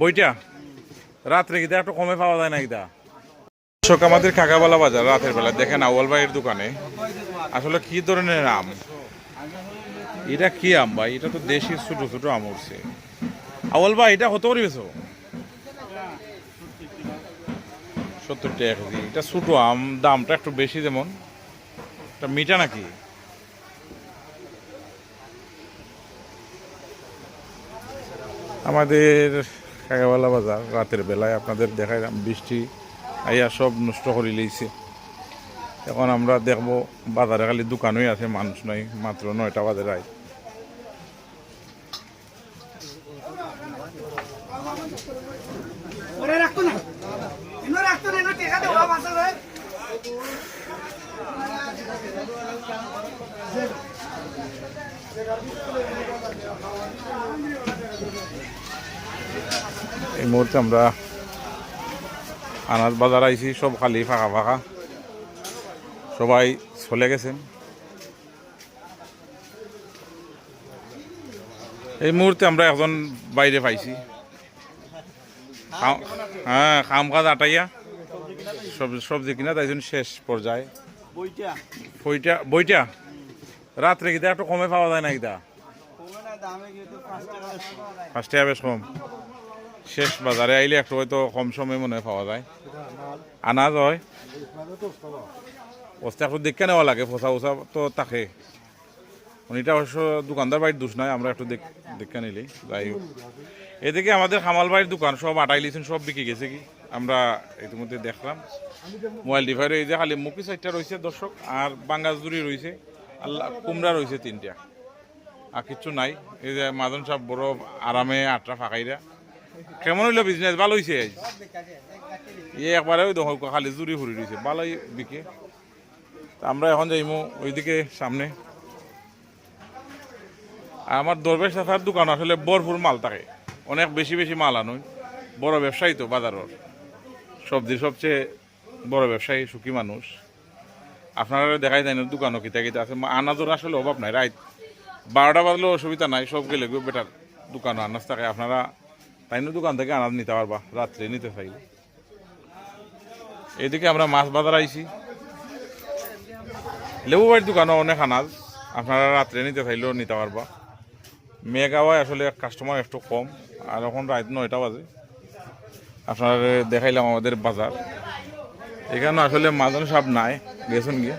বইটা রাত্রে গিয়ে একটু কমে পাওয়া যায় না গিতা দর্শক আমাদের কাকাবালা বাজার রাতের বেলা দেখেন আউয়াল ভাইয়ের দোকানে আসলে কি ধরনের আম এটা কি আম ভাই এটা তো দেশি ছোট ছোট আম উঠছে আউয়াল ভাই এটা কত করে বেছো 70 টাকা কেজি এটা ছোট আম দামটা একটু বেশি যেমন এটা মিঠা নাকি আমাদের কাকাবালা বাজার রাতের বেলায় আপনাদের দেখাইলাম বৃষ্টি আইয়া সব নষ্ট করে লইছে এখন আমরা দেখবো বাজারে খালি দোকানই আছে মানুষ নাই মাত্র 9টা বাজে রায় এই মুহূর্তে আমরা আনাজ বাজার আইছি সব খালি ফাঁকা ফাঁকা সবাই চলে গেছেন এই মুহূর্তে আমরা একজন বাইরে পাইছি হ্যাঁ কাম কাজ আটাইয়া সবজি কিনা তাই জন্য শেষ পর্যায়ে বইটা রাত্রে গিয়ে একটু কমে পাওয়া যায় না গিতা 5 টাকা বেশ কম শেষ বাজারে আইলে একটু হয়তো কম সময় মনে পাওয়া যায় আনাজ হয় বস্তা একটু দেখে নেওয়া লাগে ফসা উসা তো থাকে এটা অবশ্য দোকানদার বাড়ির দোষ নয় আমরা একটু দেখে নিলি যাই হোক এদিকে আমাদের খামাল বাড়ির দোকান সব আটাই লিছেন সব বিকে গেছে কি আমরা ইতিমধ্যে দেখলাম মোবাইল ডিভাইস এই যে খালি মুখি 4টা রয়েছে দর্শক আর বাঙ্গাস জুড়ি রয়েছে আল্লাহ কুমড়া রয়েছে 3টা আর কিচ্ছু নাই এই যে মাজন সাহেব বড় আরামে 8টা ফাঁকাইরা কেমন হইলো বিজনেস ভালো হয়েছে একবারে ওই দেখো খালি জুড়ি ফুরি রয়েছে ভালোই বিকে আমরা এখন যাইমু ওইদিকে সামনে আমার দরবেশ চাচার দোকান আসলে ভরপুর মাল থাকে অনেক বেশি বেশি মাল আনুই বড় ব্যবসায়ী তো বাজারের সবজির সবচেয়ে বড় ব্যবসায়ী সুখী মানুষ আপনারা দেখাই যায় না দোকানও কিতা কিতা আছে আনাজের আসলে অভাব নাই রাত 12টা বাজলেও অসুবিধা নাই সব গেলে বেটার দোকানও আনাজ থাকে আপনারা তাই না দোকান থেকে আনাজ নিতে পারবা রাত্রে নিতে চাইলে এদিকে আমরা মাছ বাজার আইছি লেবু বাড়ির দোকানও অনেক আনাজ আপনারা রাত্রে নিতে চাইলেও নিতে পারবা মেঘাওয়ায় আসলে কাস্টমার একটু কম আর এখন রাত 9টা বাজে আপনারা দেখাইলাম আমাদের বাজার এখানে আসলে মাজন সাহেব নাই গেছেন গিয়ে